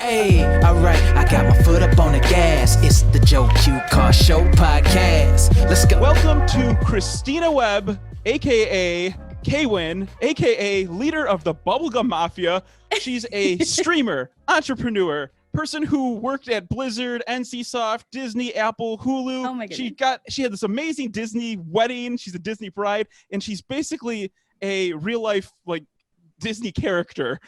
Hey, alright, I got my foot up on the gas. It's the Joe Q Car Show podcast. Let's go. Welcome to Christina Webb, aka Kaewynn, aka leader of the Bubblegum Mafia. She's a streamer, entrepreneur, person who worked at Blizzard, NCSoft, Disney, Apple, Hulu. Oh my goodness. She had this amazing Disney wedding. She's a Disney bride, and she's basically a real life Disney character.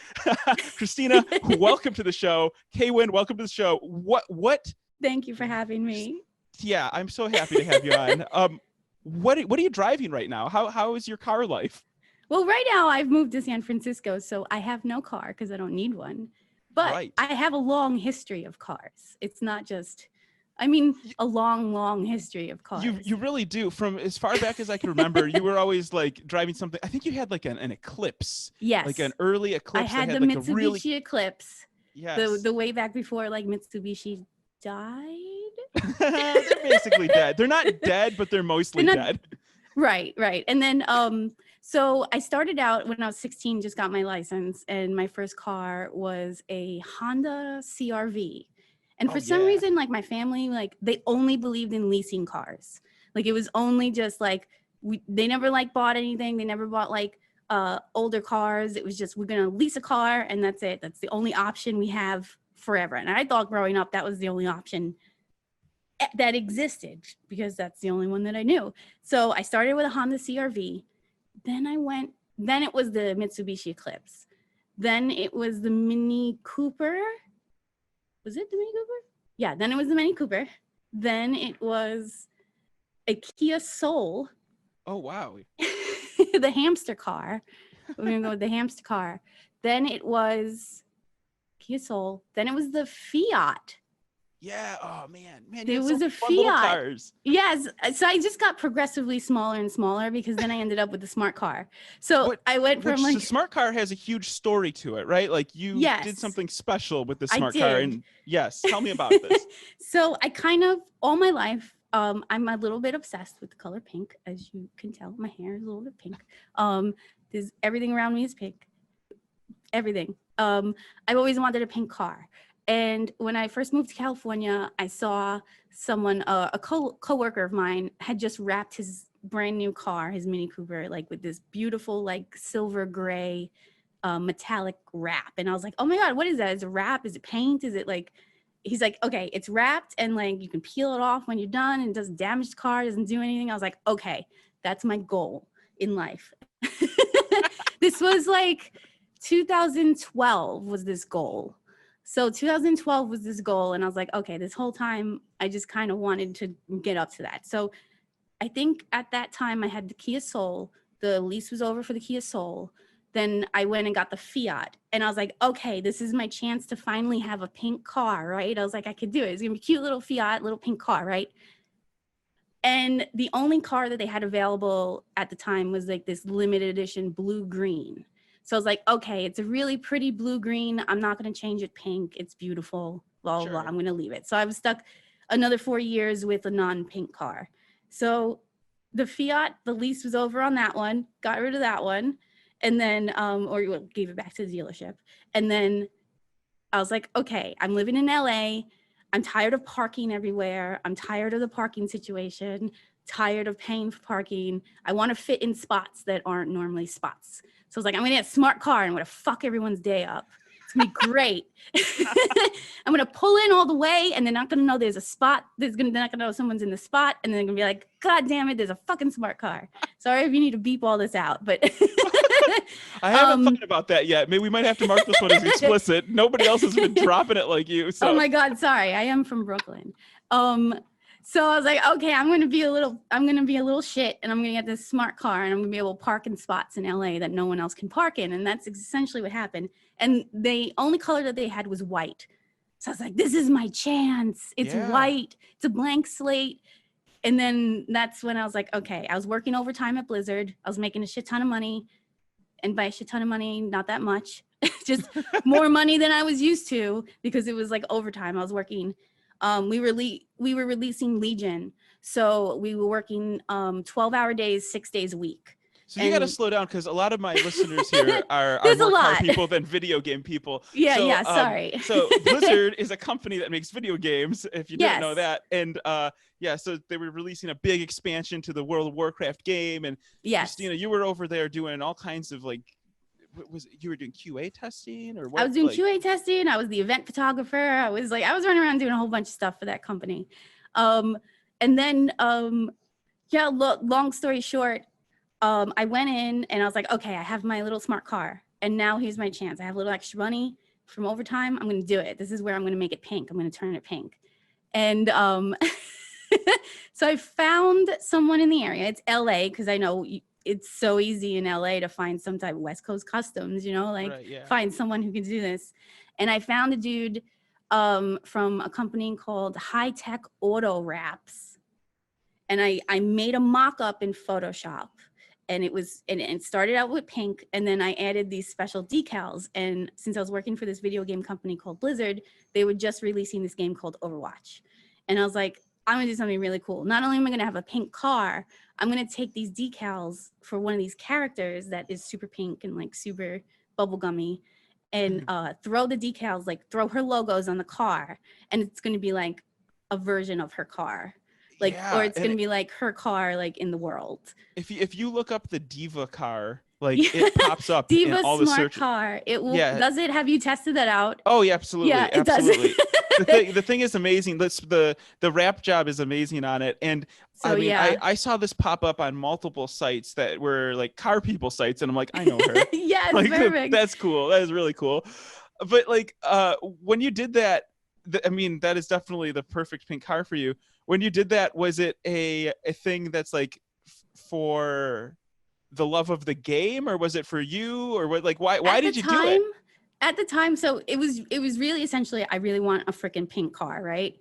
Christina, welcome to the show. Kaewynn, welcome to the show. What? Thank you for having me. Yeah, I'm so happy to have you on. What are you driving right now? How is your car life? Well, right now I've moved to San Francisco, so I have no car because I don't need one. But Right. I have a long history of cars. It's not just, a long history of cars. You really do. From as far back as I can remember, you were always driving something. I think you had an Eclipse. Yes. Like an early Eclipse. I had the that Mitsubishi a really... Eclipse. Yes. The way back before Mitsubishi died. They're basically dead. They're not dead, but they're mostly dead. Right. And then so I started out when I was 16, just got my license, and my first car was a Honda CR-V. And for some reason, my family, they only believed in leasing cars. It was only just they never bought anything. They never bought older cars. It was just, we're going to lease a car and that's it. That's the only option we have forever. And I thought growing up, that was the only option that existed because that's the only one that I knew. So I started with a Honda CR-V. Then it was the Mitsubishi Eclipse. Then it was the Mini Cooper. Was it the Mini Cooper? Yeah, then it was the Mini Cooper. Then it was a Kia Soul. Oh, wow. The hamster car. We're going to go with the hamster car. Then it was Kia Soul. Then it was the Fiat. Yeah. Oh, man. There was a fun little Fiat. Cars. Yes. So I just got progressively smaller and smaller because then I ended up with the smart car. So I went from the smart car has a huge story to it, right? You did something special with the smart car. And yes, tell me about this. So I all my life, I'm a little bit obsessed with the color pink, as you can tell. My hair is a little bit pink. There's everything around me is pink. Everything. I've always wanted a pink car. And when I first moved to California, I saw someone, a coworker of mine, had just wrapped his brand new car, his Mini Cooper, with this beautiful, silver gray, metallic wrap. And I was like, oh my God, what is that? Is it wrap? Is it paint? Is it he's like, okay, it's wrapped and you can peel it off when you're done and it doesn't damage the car, doesn't do anything. I was like, okay, that's my goal in life. This was 2012 was this goal. So 2012 was this goal. And I was like, okay, this whole time I just kind of wanted to get up to that. So I think at that time I had the Kia Soul. The lease was over for the Kia Soul. Then I went and got the Fiat. And I was like, okay, this is my chance to finally have a pink car, right? I was like, I could do it. It's going to be a cute little Fiat, little pink car, right? And the only car that they had available at the time was this limited edition blue-green. So I was like, okay, it's a really pretty blue-green. I'm not going to change it pink. It's beautiful, blah, blah, blah. I'm going to leave it. So I was stuck another 4 years with a non-pink car. So the Fiat, the lease was over on that one, got rid of that one. And then, gave it back to the dealership. And then I was like, okay, I'm living in LA. I'm tired of parking everywhere. I'm tired of the parking situation, tired of paying for parking. I want to fit in spots that aren't normally spots. So I was like, I'm going to get a smart car and I'm going to fuck everyone's day up. It's going to be great. I'm going to pull in all the way and they're not going to know there's a spot. They're not going to know someone's in the spot. And then they're going to be like, God damn it, there's a fucking smart car. Sorry if you need to beep all this out, but... I haven't thought about that yet. Maybe we might have to mark this one as explicit. Nobody else has been dropping it like you. So. Oh my God, sorry. I am from Brooklyn. So I was like, okay, I'm going to be a little shit and I'm going to get this smart car and I'm going to be able to park in spots in LA that no one else can park in. And that's essentially what happened. And the only color that they had was white. So I was like, this is my chance. It's white. It's a blank slate. And then that's when I was like, okay, I was working overtime at Blizzard. I was making a shit ton of money. And by a shit ton of money, not that much, just more money than I was used to because it was overtime. I was working. We were releasing Legion. So we were working 12-hour days, 6 days a week. So you got to And slow down because a lot of my listeners here are There's a more car lot. people than video game people. yeah, So, yeah, sorry. So Blizzard is a company that makes video games, if you didn't know Yes. that. And yeah, so they were releasing a big expansion to the World of Warcraft game. And Yes. Christina, you were over there doing all kinds of like, you were doing QA testing or what? I was doing like, QA testing. I was the event photographer. I was running around doing a whole bunch of stuff for that company. And then, yeah, look, long story short, I went in and I was like, okay, I have my little smart car. And now here's my chance. I have a little extra money from overtime. I'm going to do it. This is where I'm going to make it pink. I'm going to turn it pink. And so I found someone in the area. It's LA, because I know it's so easy in LA to find some type of West Coast customs, you know, like right, yeah. find someone who can do this. And I found a dude from a company called High Tech Auto Wraps. And I made a mock-up in Photoshop. And it started out with pink, and then I added these special decals. And since I was working for this video game company called Blizzard, they were just releasing this game called Overwatch. And I was like, I'm gonna do something really cool. Not only am I gonna have a pink car, I'm gonna take these decals for one of these characters that is super pink and like super bubblegummy, and throw the decals, like throw her logos on the car, and it's gonna be like a version of her car. Like, Yeah, or it's and gonna be like her car, like in the world. if you look up the D.va car, like it pops up D.va in all the smart search. car. It will. Yeah. Does it? Have you tested that out? Oh yeah, absolutely. Yeah, it does. Absolutely. the thing is amazing. The wrap job is amazing on it. And So I mean, yeah. I saw this pop up on multiple sites that were like car people sites, and I'm like, I know her. Yeah, it's Like perfect. that's cool. That is really cool. But like when you did that, I mean, that is definitely the perfect pink car for you. When you did that, was it a thing that's like for the love of the game, or was it for you, or what? Like, why did you do it? At the time, so it was really essentially, I really want a freaking pink car, right?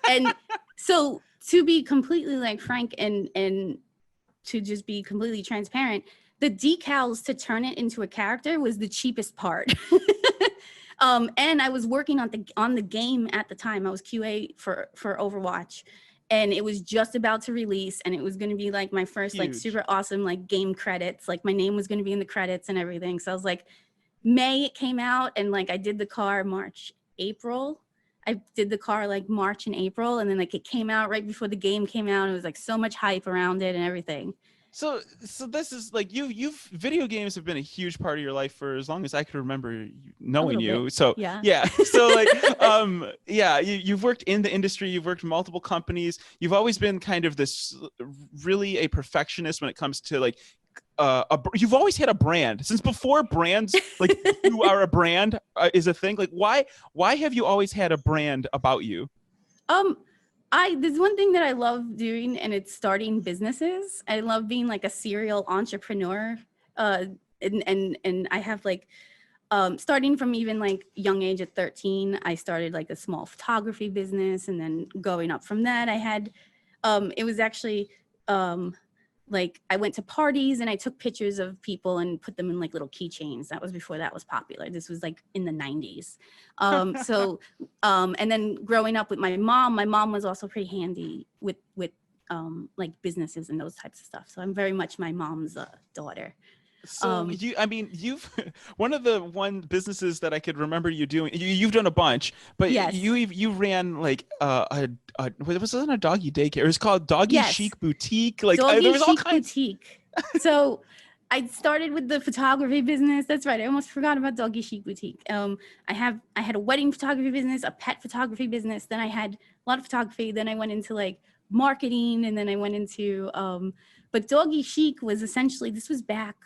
And so to be completely like frank and to just be completely transparent, the decals to turn it into a character was the cheapest part. And I was working on the game at the time. I was QA for Overwatch, and it was just about to release, and it was going to be like my first like Huge. super awesome like game credits. Like my name was going to be in the credits and everything. So I was like, May it came out, and like I did the car March, April. I did the car like March and April, and then like it came out right before the game came out. It was like so much hype around it and everything. So this is like you've video games have been a huge part of your life for as long as I could remember knowing little you. bit, So yeah. So like yeah, you've worked in the industry, you've worked in multiple companies. You've always been kind of this really a perfectionist when it comes to like you've always had a brand since before brands like you are a brand is a thing. Like why have you always had a brand about you? There's one thing that I love doing, and it's starting businesses. I love being like a serial entrepreneur. And I have like, starting from even like young age at 13, I started like a small photography business, and then going up from that, I had, it was actually, like I went to parties and I took pictures of people and put them in like little keychains. That was before that was popular. This was like in the 90s. And then growing up with my mom was also pretty handy with like businesses and those types of stuff. So I'm very much my mom's daughter. So you've one of the businesses that I could remember you doing. You've done a bunch, but Yes. you ran like it wasn't a doggy daycare. It was called Doggy Yes. Chic Boutique. Like Doggy there was all Chic kinds. Boutique. So I started with the photography business. That's right. I almost forgot about Doggy Chic Boutique. I had a wedding photography business, a pet photography business. Then I had a lot of photography. Then I went into like marketing, and then I went into but Doggy Chic was essentially, this was back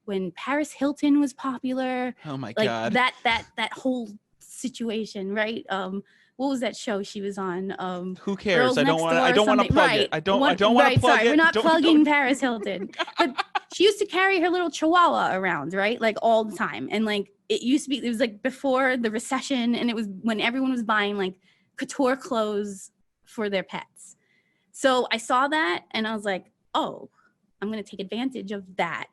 when Paris Hilton was popular. Oh my like God. that whole situation, right? What was that show she was on? Who cares? Girls I don't Next want Door or to something. plug Right. it. I don't want to Right, plug sorry, it. we're not plugging Don't. Paris Hilton. But she used to carry her little chihuahua around, right? Like all the time. And like it was like before the recession, and it was when everyone was buying like couture clothes for their pets. So I saw that and I was like, oh, I'm going to take advantage of that,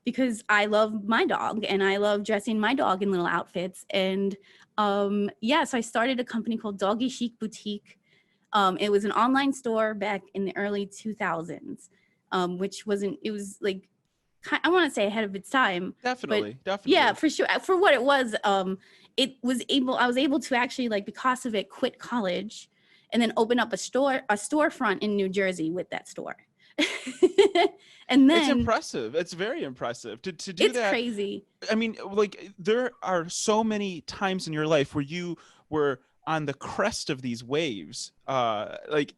because I love my dog and I love dressing my dog in little outfits. And so I started a company called Doggy Chic Boutique. It was an online store back in the early 2000s, it was like I want to say ahead of its time. Definitely, But definitely. yeah, for sure. For what it was, I was able to actually, like, because of it, quit college and then open up a storefront in New Jersey with that store. And then It's impressive. It's very impressive to do it's that. crazy. I mean, like, there are so many times in your life where you were on the crest of these waves. Like,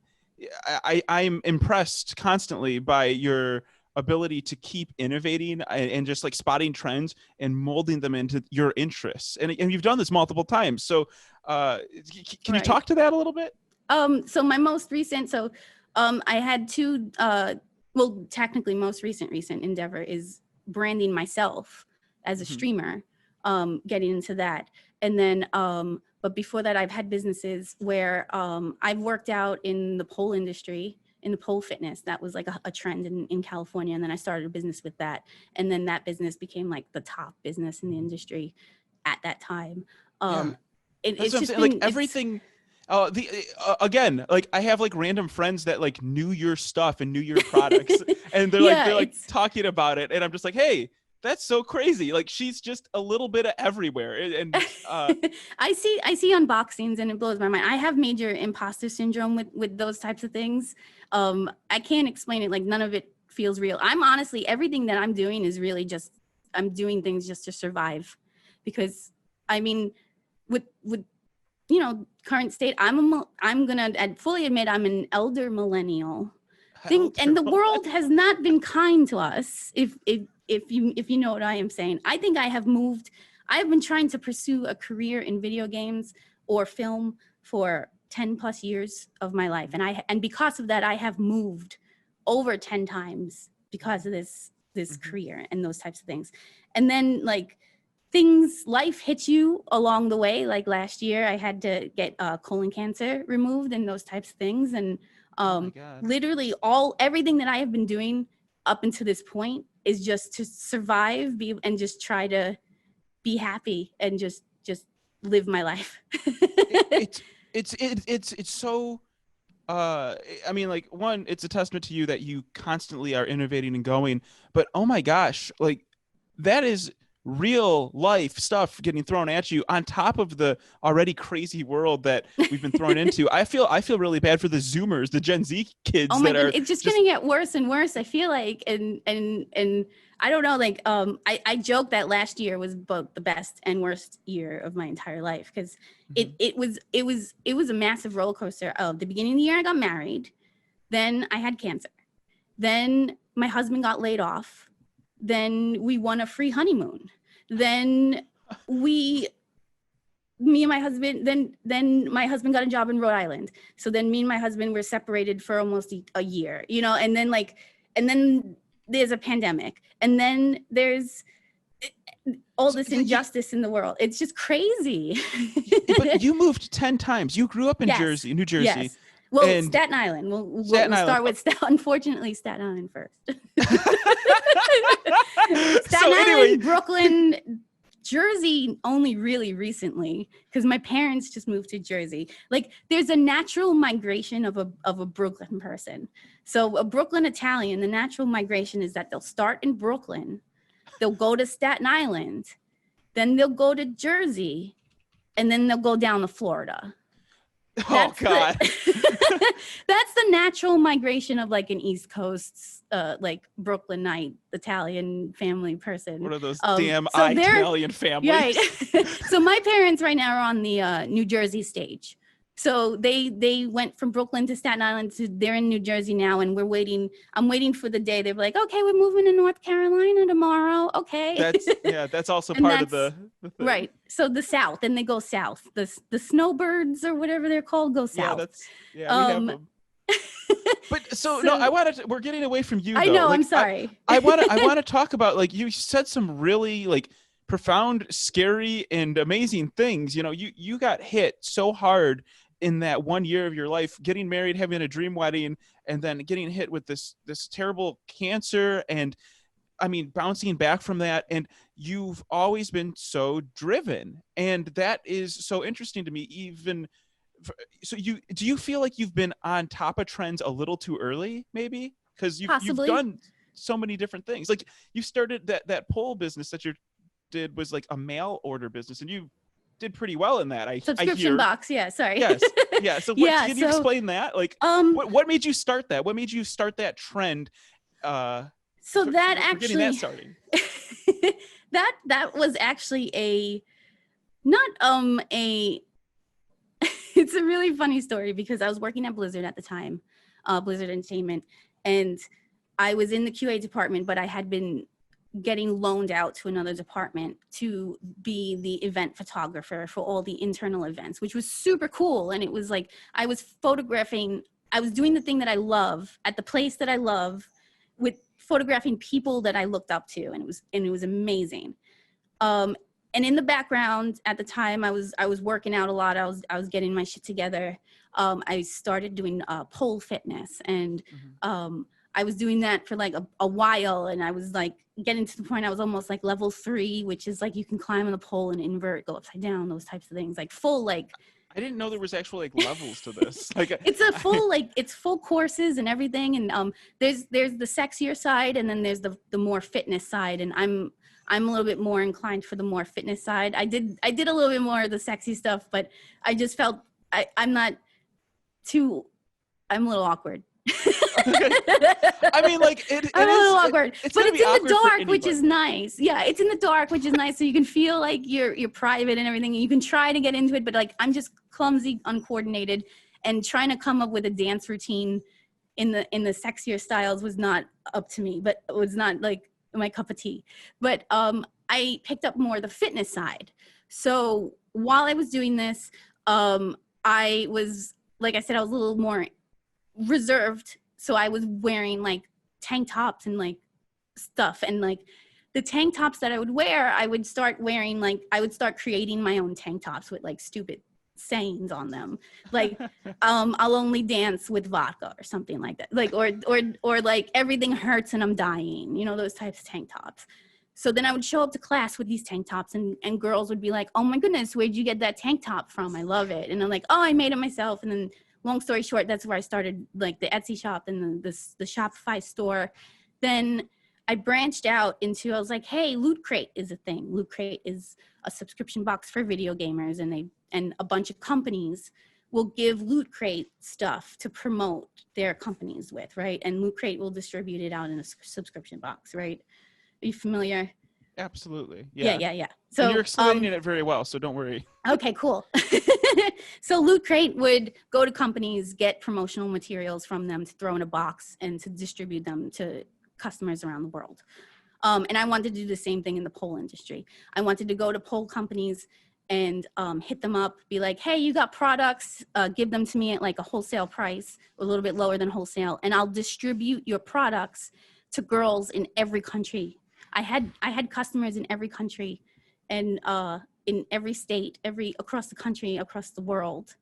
I'm impressed constantly by your ability to keep innovating and just like spotting trends and molding them into your interests. And you've done this multiple times. So can you Right. talk to that a little bit? So my most recent, I had two, well, technically most recent endeavor is branding myself as a Mhm. streamer, getting into that. And then, but before that, I've had businesses where I've worked out in the pole industry, in the pole fitness. That was like a trend in California. And then I started a business with that. And then that business became like the top business in the industry at that time. Yeah. It's That's what I'm just saying. Like been, everything. Again, like I have like random friends that like knew your stuff and knew your products, and Yeah, they're like it's, talking about it, and I'm just like, hey, that's so crazy. Like she's just a little bit of everywhere, and I see unboxings and it blows my mind. I have major imposter syndrome with those types of things. I can't explain it. Like none of it feels real. I'm honestly, everything that I'm doing is really just, I'm doing things just to survive, because I mean, with current state, I'm gonna fully admit I'm an elder millennial. And the world has not been kind to us. If you know what I am saying, I think I've been trying to pursue a career in video games or film for 10 plus years of my life. And because of that, I have moved over 10 times because of this career and those types of things. And then like life hits you along the way. Like last year I had to get colon cancer removed and those types of things. And oh my God. literally everything that I have been doing up until this point is just to survive, and just try to be happy and just live my life. It's so I mean, like, one, it's a testament to you that you constantly are innovating and going, but oh my gosh, like that is real life stuff getting thrown at you on top of the already crazy world that we've been thrown into. I feel really bad for the Zoomers, the Gen Z kids Oh my that are God, it's just gonna get worse and worse, I feel like. And I don't know, like I joke that last year was both the best and worst year of my entire life, because it was a massive roller coaster. Of the beginning of the year I got married, then I had cancer, then my husband got laid off, then we won a free honeymoon, then me and my husband, then my husband got a job in Rhode Island. So then me and my husband were separated for almost a year, and then there's a pandemic, and then there's all this injustice in the world. It's just crazy. But you moved 10 times. You grew up in Yes. New Jersey. Yes. Well, and Staten Island. We'll Staten Island. start with unfortunately Staten Island first. Staten So Island, anyway, Brooklyn, Jersey only really recently, because my parents just moved to Jersey. Like there's a natural migration of a Brooklyn person. So a Brooklyn Italian, the natural migration is that they'll start in Brooklyn, they'll go to Staten Island, then they'll go to Jersey, and then they'll go down to Florida. oh God. That's the natural migration of like an East Coast, like Brooklynite Italian family person. What are those damn so Italian families? Right. So my parents right now are on the New Jersey stage. So they went from Brooklyn to Staten Island they're in New Jersey now, and I'm waiting for the day they're like, okay, we're moving to North Carolina tomorrow. Okay. That's also part of the thing. Right. So the South, and they go south. The snowbirds or whatever they're called go south. We have them. But no, we're getting away from you though. I know, like, I'm sorry. I want to talk about, like, you said some really like profound, scary and amazing things. You got hit so hard in that 1 year of your life, getting married, having a dream wedding, and then getting hit with this terrible cancer, and I mean, bouncing back from that. And you've always been so driven, and that is so interesting to me. So do you feel like you've been on top of trends a little too early, maybe? Because you've done so many different things. Like you started that pole business that you did was like a mail order business, and you did pretty well in that. I Subscription hear. box. Yeah. Sorry. Yes. Yeah. So Yeah, can you explain that? Like, what made you start that? What made you start that trend? So that actually, getting that starting. that was actually not a it's a really funny story because I was working at Blizzard at the time, Blizzard Entertainment, and I was in the QA department, but I had been getting loaned out to another department to be the event photographer for all the internal events, which was super cool. And it was like I was doing the thing that I love at the place that I love, with photographing people that I looked up to, and it was amazing. And in the background at the time, I was working out a lot. I was getting my shit together. I started doing pole fitness, and I was doing that for like a while, and I was like getting to the point I was almost like level 3, which is like you can climb on the pole and invert, go upside down, those types of things, like full like. I didn't know there was actually like levels to this. Like it's a full it's full courses and everything, and there's the sexier side, and then there's the more fitness side, and I'm a little bit more inclined for the more fitness side. I did a little bit more of the sexy stuff, but I just felt I'm a little awkward. I mean, like I'm a little awkward, but it's in the dark, which is nice. Yeah, it's in the dark, which is nice, so you can feel like you're private and everything, and you can try to get into it, but like I'm just clumsy, uncoordinated, and trying to come up with a dance routine in the sexier styles was not up to me, but it was not like my cup of tea. But I picked up more the fitness side. So while I was doing this, I was, like I said, I was a little more reserved. So I was wearing like tank tops and like stuff, and like the tank tops that I would wear, I would start creating my own tank tops with like stupid sayings on them, like I'll only dance with vodka or something like that, like or like everything hurts and I'm dying, those types of tank tops. So then I would show up to class with these tank tops, and girls would be like, oh my goodness, where'd you get that tank top from? I love it. And I'm like, oh, I made it myself. And then long story short, that's where I started, like the Etsy shop and the Shopify store. Then I branched out into, I was like, hey, Loot Crate is a thing. Loot Crate is a subscription box for video gamers, and a bunch of companies will give Loot Crate stuff to promote their companies with, right? And Loot Crate will distribute it out in a subscription box, right? Are you familiar? Absolutely. Yeah. So and you're explaining it very well, so don't worry. Okay, cool. So Loot Crate would go to companies, get promotional materials from them to throw in a box and to distribute them to customers around the world. And I wanted to do the same thing in the pole industry. I wanted to go to pole companies and hit them up, be like, hey, you got products, give them to me at like a wholesale price, a little bit lower than wholesale, and I'll distribute your products to girls in every country. I had customers in every country, and in every state, across the country, across the world.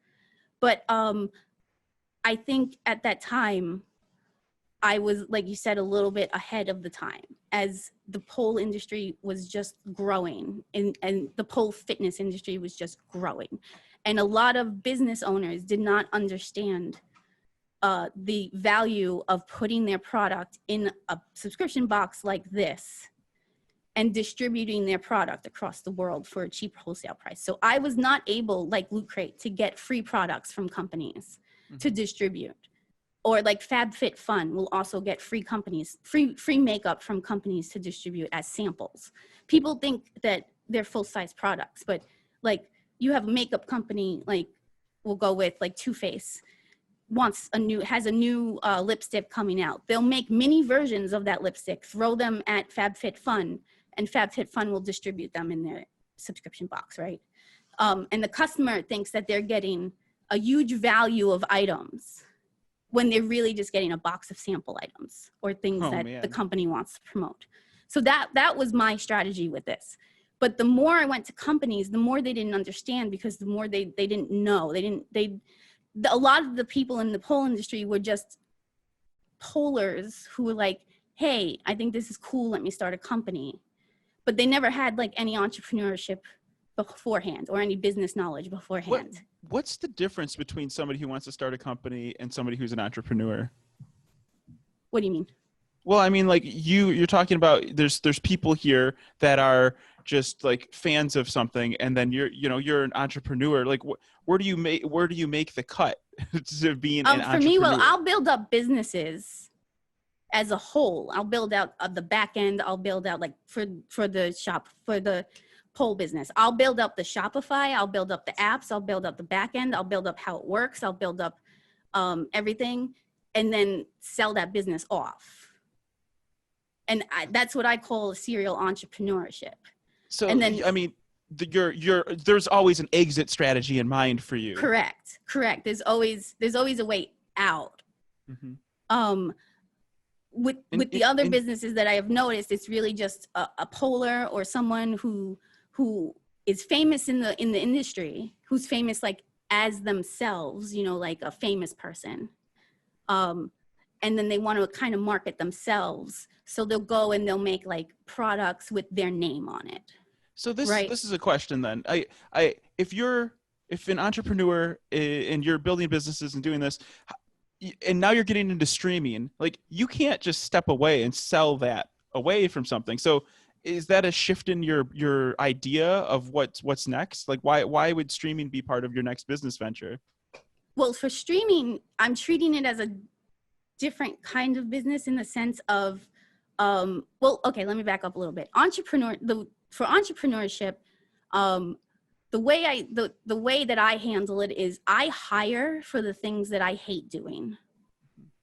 But I think at that time, I was, like you said, a little bit ahead of the time, as the pole industry was just growing, and the pole fitness industry was just growing. And a lot of business owners did not understand the value of putting their product in a subscription box like this and distributing their product across the world for a cheap wholesale price. So I was not able, like Loot Crate, to get free products from companies to distribute. Or like FabFitFun will also get free makeup from companies to distribute as samples. People think that they're full-size products, but like you have a makeup company, like we'll go with like Too Faced, has a new lipstick coming out. They'll make mini versions of that lipstick, throw them at FabFitFun, and FabFitFun will distribute them in their subscription box, right? And the customer thinks that they're getting a huge value of items when they're really just getting a box of sample items or things the company wants to promote. So that was my strategy with this. But the more I went to companies, the more they didn't understand, because the more they didn't know. A lot of the people in the pole industry were just polers who were like, hey, I think this is cool, let me start a company. But they never had like any entrepreneurship beforehand or any business knowledge beforehand. What's the difference between somebody who wants to start a company and somebody who's an entrepreneur? What do you mean? Well, I mean, like you're talking about there's people here that are just like fans of something, and then you're an entrepreneur. Like, where do you make the cut to being an For me, well, entrepreneur? I'll build up businesses as a whole. I'll build out the back end. I'll build out like for the pole business. I'll build up the Shopify. I'll build up the apps. I'll build up the back end. I'll build up how it works. I'll build up everything, and then sell that business off. And that's what I call serial entrepreneurship. So, and then, I mean, there's always an exit strategy in mind for you. Correct. There's always a way out. Mm-hmm. With the other businesses that I have noticed, it's really just a poller or someone who is famous in the industry, who's famous like as themselves, like a famous person. And then they want to kind of market themselves. So they'll go and they'll make like products with their name on it. So this is a question then. If an entrepreneur and you're building businesses and doing this, and now you're getting into streaming, like you can't just step away and sell that away from something. So is that a shift in your idea of what's next? Like why would streaming be part of your next business venture? Well, for streaming, I'm treating it as a different kind of business in the sense of, okay, let me back up a little bit. For entrepreneurship, the way that I handle it is I hire for the things that I hate doing.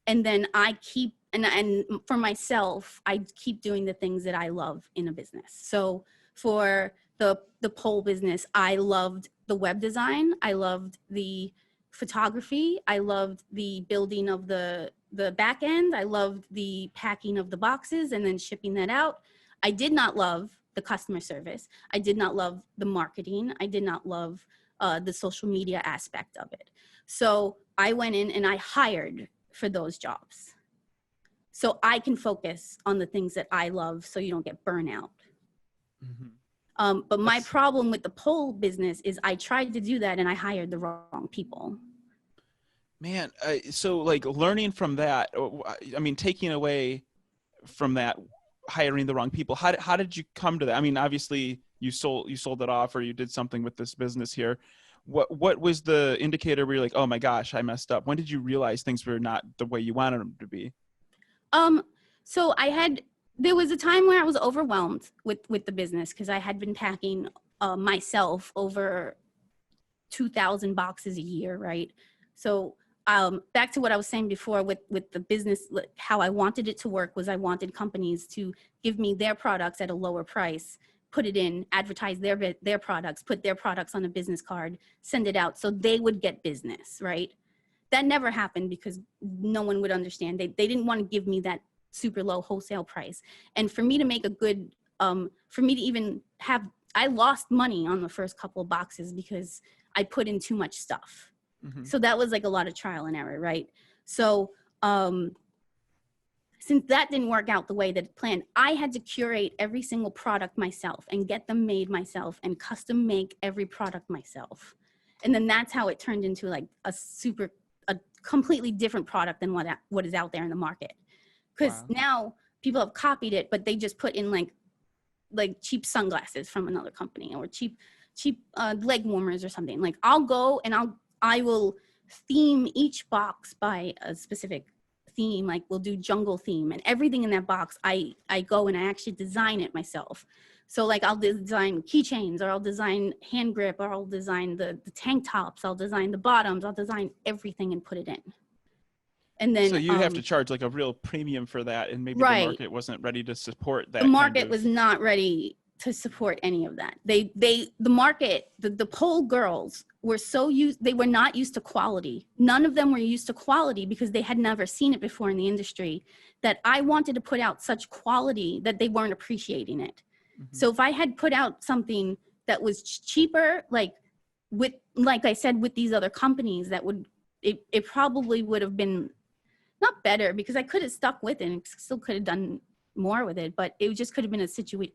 And then I keep, and for myself, I keep doing the things that I love in a business. So for the pole business, I loved the web design. I loved the photography. I loved the building of the back end. I loved the packing of the boxes and then shipping that out. I did not love the customer service. I did not love the marketing. I did not love the social media aspect of it. So I went in and I hired for those jobs. So I can focus on the things that I love so you don't get burnout. Mm-hmm. But my problem with the pole business is I tried to do that and I hired the wrong people. Man, so like learning from that, I mean, taking away from that, hiring the wrong people, how did you come to that? I mean, obviously you sold it off, or you did something with this business here. What was the indicator where you're like, oh my gosh, I messed up? When did you realize things were not the way you wanted them to be? So there was a time where I was overwhelmed with the business because I had been packing myself over 2,000 boxes a year, right? So back to what I was saying before with the business, how I wanted it to work was I wanted companies to give me their products at a lower price, put it in, advertise their products, put their products on a business card, send it out so they would get business, right? That never happened because no one would understand. They didn't want to give me that super low wholesale price. And for me to make a good, for me to even have, I lost money on the first couple of boxes because I put in too much stuff. Mm-hmm. So that was like a lot of trial and error, right? So since that didn't work out the way that it planned, I had to curate every single product myself and get them made myself and custom make every product myself. And then that's how it turned into like a completely different product than what is out there in the market. Because now people have copied it, but they just put in like cheap sunglasses from another company or cheap leg warmers or something. Like I'll go and I will theme each box by a specific theme. Like we'll do jungle theme, and everything in that box, I go and I actually design it myself. So like I'll design keychains, or I'll design hand grip, or I'll design the tank tops, I'll design the bottoms, I'll design everything and put it in. And then, so you have to charge like a real premium for that, and maybe the market wasn't ready to support that. The market was not ready to support any of that. The market, the pole girls were they were not used to quality. None of them were used to quality because they had never seen it before in the industry, that I wanted to put out such quality that they weren't appreciating it. Mm-hmm. So if I had put out something that was cheaper, like I said, with these other companies, it probably would have been not better, because I could have stuck with it and still could have done more with it, but it just could have been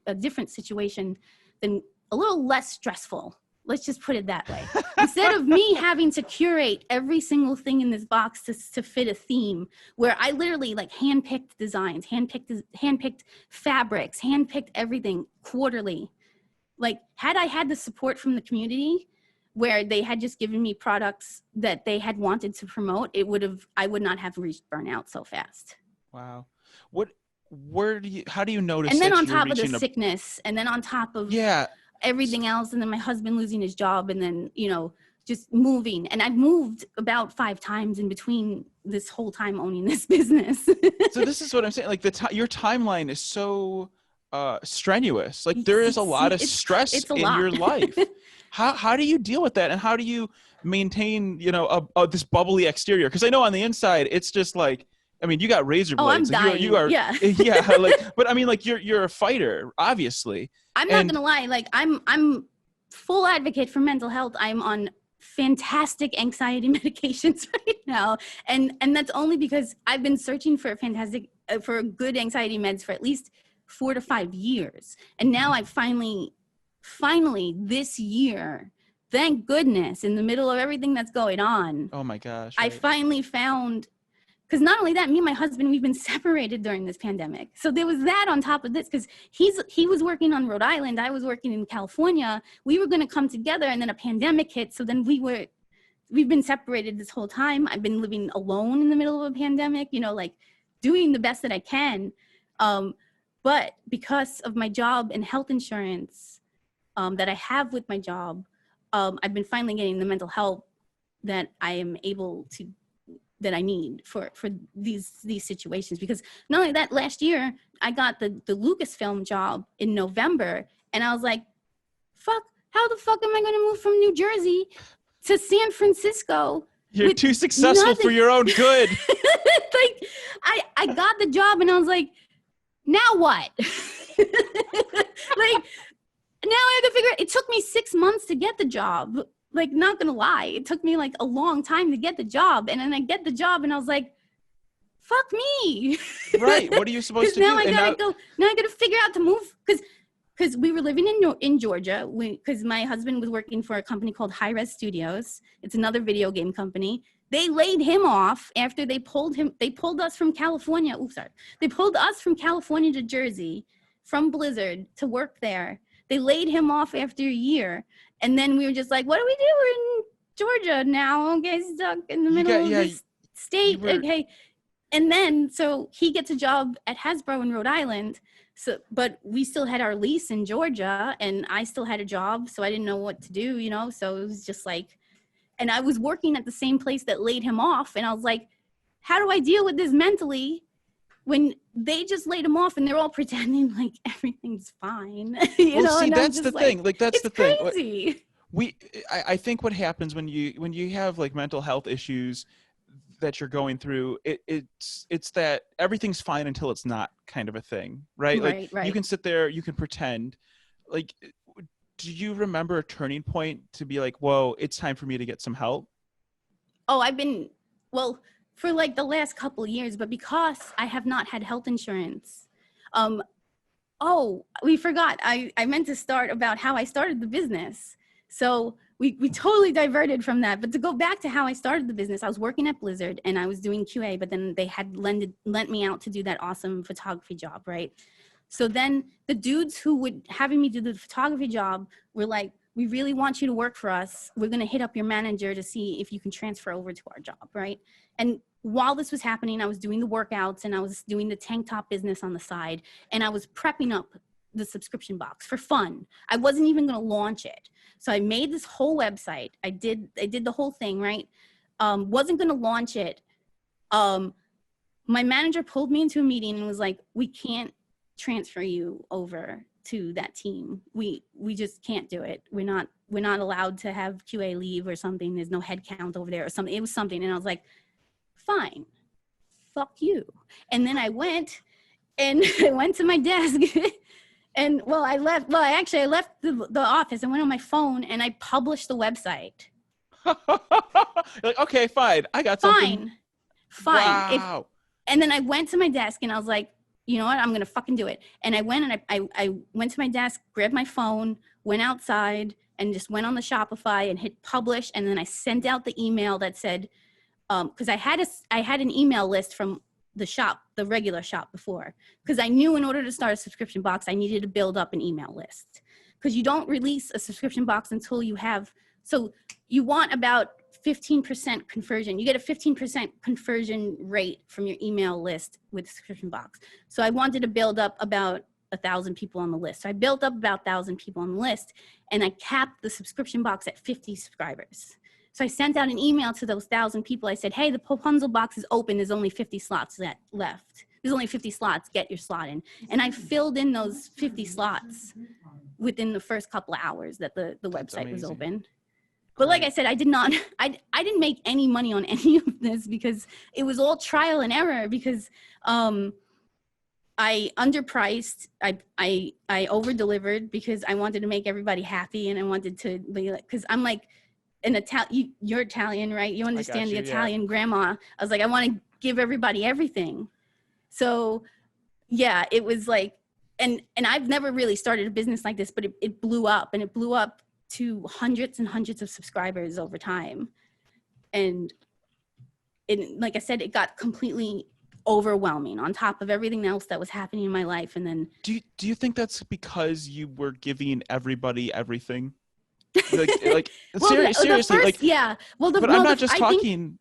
a different situation, than a little less stressful. Let's just put it that way. Instead of me having to curate every single thing in this box to fit a theme, where I literally like handpicked designs, handpicked fabrics, handpicked everything quarterly. Like, had I had the support from the community where they had just given me products that they had wanted to promote, I would not have reached burnout so fast. Wow. How do you notice? And then that on you're top of the reaching sickness, and then on top of yeah. everything else, and then my husband losing his job, and then, you know, just moving. And I've moved about 5 times in between this whole time owning this business. So this is what I'm saying. Like your timeline is so strenuous. Like there is a lot of stress in your life. How do you deal with that? And how do you maintain, you know, this bubbly exterior? Because I know on the inside, it's just like, I mean, you got razor blades. I'm dying. You are, yeah. Yeah. Like, but I mean, like you're a fighter, obviously. I'm not gonna lie. Like I'm full advocate for mental health. I'm on fantastic anxiety medications right now, and that's only because I've been searching for for good anxiety meds for at least 4 to 5 years, and now I finally this year, thank goodness, in the middle of everything that's going on. Oh my gosh! Right. I finally found. Because not only that, me and my husband, we've been separated during this pandemic. So there was that on top of this, because he was working on Rhode Island, I was working in California. We were going to come together, and then a pandemic hit. So then we've been separated this whole time. I've been living alone in the middle of a pandemic, you know, like doing the best that I can. But because of my job and health insurance that I have with my job, I've been finally getting the mental help that I am able to that I need for these situations. Because not only that, last year I got the Lucasfilm job in November, and I was like, fuck, how the fuck am I going to move from New Jersey to San Francisco? You're too successful for your own good. Like I got the job, and I was like, now what? Like, now I have to figure it took me 6 months to get the job. Like, not gonna lie, it took me like a long time to get the job. And then I get the job, and I was like, fuck me. Right. What are you supposed to now do? Now I gotta figure out to move, because we were living in Georgia, because my husband was working for a company called High Res Studios. It's another video game company. They laid him off after they pulled us from California. They pulled us from California to Jersey from Blizzard to work there. They laid him off after a year. And then we were just like, what do we do? We're in Georgia now. Okay, stuck in the middle of this state. Okay. And then, so he gets a job at Hasbro in Rhode Island. So, but we still had our lease in Georgia, and I still had a job. So I didn't know what to do, you know? So it was just like, and I was working at the same place that laid him off. And I was like, how do I deal with this mentally when they just laid him off and they're all pretending like everything's fine? You know? See, and that's the thing. Like, that's the thing. Crazy. I think what happens when you have like mental health issues that you're going through, it's that everything's fine until it's not, kind of a thing, right? Like right. You can sit there, you can pretend. Like, do you remember a turning point to be like, whoa, it's time for me to get some help? Oh, for like the last couple of years, but because I have not had health insurance. Oh, we forgot. I meant to start about how I started the business. So we totally diverted from that. But to go back to how I started the business, I was working at Blizzard and I was doing QA, but then they had lent me out to do that awesome photography job, right? So then the dudes who would having me do the photography job were like, we really want you to work for us. We're going to hit up your manager to see if you can transfer over to our job, right? And while this was happening, I was doing the workouts and I was doing the tank top business on the side, and I was prepping up the subscription box for fun. I wasn't even going to launch it. So I made this whole website. I did the whole thing, right? Wasn't going to launch it. My manager pulled me into a meeting and was like, we can't transfer you over to that team. We just can't do it. We're not allowed to have QA leave or something. There's no head count over there or something. It was something. And I was like, fine, fuck you. And then I went to my desk and I left the office and went on my phone and I published the website. Like, okay, fine. I got something. Fine. Wow. And then I went to my desk and I was like, you know what? I'm going to fucking do it. And I went and I went to my desk, grabbed my phone, went outside, and just went on the Shopify and hit publish. And then I sent out the email that said, because I had an email list from the shop, the regular shop before, because I knew in order to start a subscription box, I needed to build up an email list, because you don't release a subscription box until you have, so you want about 15% conversion. You get a 15% conversion rate from your email list with subscription box. So I wanted to build up about 1,000 people on the list. So I built up about 1,000 people on the list, and I capped the subscription box at 50 subscribers. So I sent out an email to those 1,000 people. I said, hey, the Rapunzel box is open. There's only 50 slots left. There's only 50 slots. Get your slot in. And I filled in those 50 slots within the first couple of hours that the website was open. But like I said, I didn't make any money on any of this, because it was all trial and error, because I underpriced, I over-delivered, because I wanted to make everybody happy, and I wanted to be like, because I'm like, you're Italian, right? You understand the Italian grandma. I was like, I want to give everybody everything. So yeah, it was like, and I've never really started a business like this, but it blew up, and it blew up to hundreds and hundreds of subscribers over time. And like I said, it got completely overwhelming on top of everything else that was happening in my life. And then do you think that's because you were giving everybody everything? Like well, seriously, first, like, yeah. Well, but I'm not just talking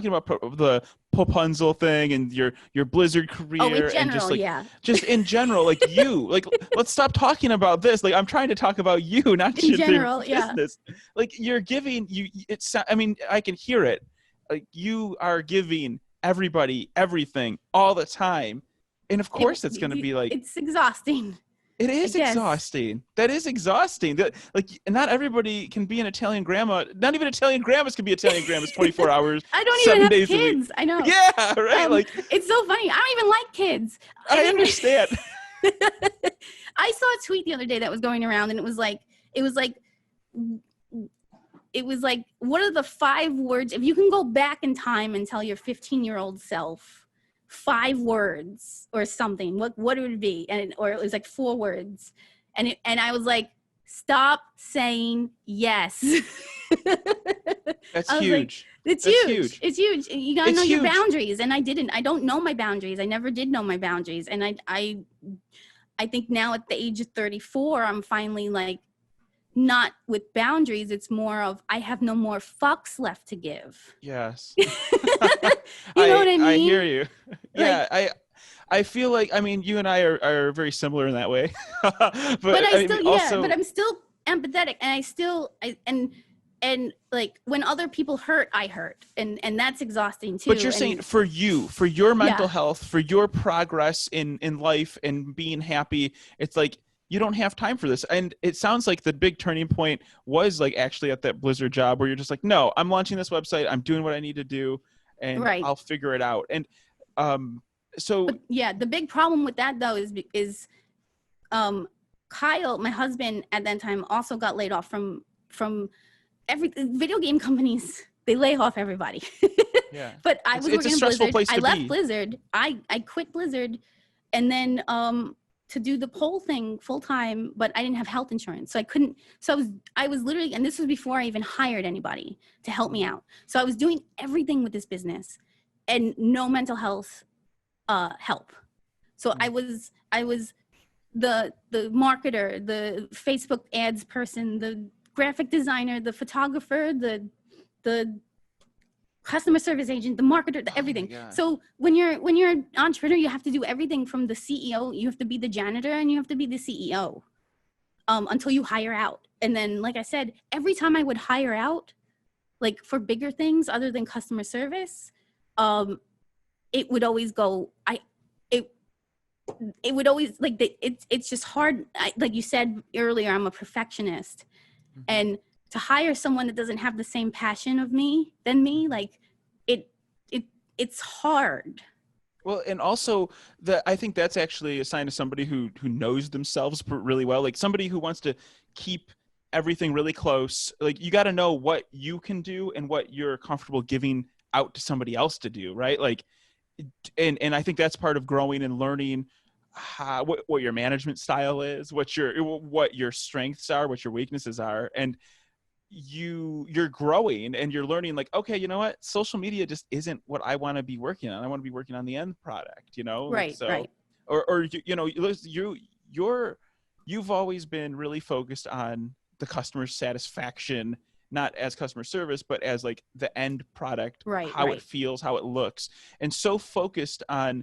about the Rapunzel thing and your Blizzard career, in general, and just like, yeah. just in general, like you, like, let's stop talking about this. Like, I'm trying to talk about you, not in your general, business. Yeah. Like, you're giving I mean, I can hear it. Like, you are giving everybody everything all the time, and of course it's going to be like, it's exhausting. It is exhausting. That is exhausting. Like, not everybody can be an Italian grandma. Not even Italian grandmas can be Italian grandmas 24 hours. I don't 7 even days have a week. kids. I know. Yeah, right. Like, it's so funny. I don't even like kids. I understand. I saw a tweet the other day that was going around, and it was like, what are the 5 words? If you can go back in time and tell your 15-year-old self 5 words or something, what would it be? Or it was like 4 words, and I was like, stop saying yes. That's huge. Like, it's huge. It's huge. You gotta know your boundaries, and I don't know my boundaries. I never did know my boundaries, and I think now at the age of 34, I'm finally like, not with boundaries. It's more of, I have no more fucks left to give. Yes. You know what I mean? I hear you. Yeah. Like, I feel like, I mean, you and I are very similar in that way. but I'm still empathetic, and and like, when other people hurt, I hurt, and that's exhausting too. But you're saying for your mental health, for your progress in life and being happy, it's like, you don't have time for this. And it sounds like the big turning point was like actually at that Blizzard job, where you're just like, no, I'm launching this website. I'm doing what I need to do, and I'll figure it out. And but yeah, the big problem with that though is Kyle, my husband at that time, also got laid off from every video game companies. They lay off everybody. Yeah. But I was working a stressful in Blizzard. place to I left be. Blizzard. I quit Blizzard, and then to do the poll thing full time, but I didn't have health insurance. So I couldn't, so I was literally, and this was before I even hired anybody to help me out. So I was doing everything with this business and no mental health help. So I was the marketer, the Facebook ads person, the graphic designer, the photographer, the customer service agent, the marketer, everything. So when you're an entrepreneur, you have to do everything from the CEO. You have to be the janitor, and you have to be the CEO until you hire out. And then, like I said, every time I would hire out, like for bigger things other than customer service, it would always go. It would always like it's just hard. Like you said earlier, I'm a perfectionist, and to hire someone that doesn't have the same passion than me, like it's hard. Well, and also I think that's actually a sign of somebody who knows themselves really well. Like somebody who wants to keep everything really close. Like you got to know what you can do and what you're comfortable giving out to somebody else to do, right? Like, and I think that's part of growing and learning what your management style is, what your strengths are, what your weaknesses are, and you're growing and you're learning, like, okay, you know what, social media just isn't what I want to be working on. I want to be working on the end product, like, Right, so, right. or you've always been really focused on the customer satisfaction, not as customer service, but as like the end product, Right, how right. it feels, how it looks, and so focused on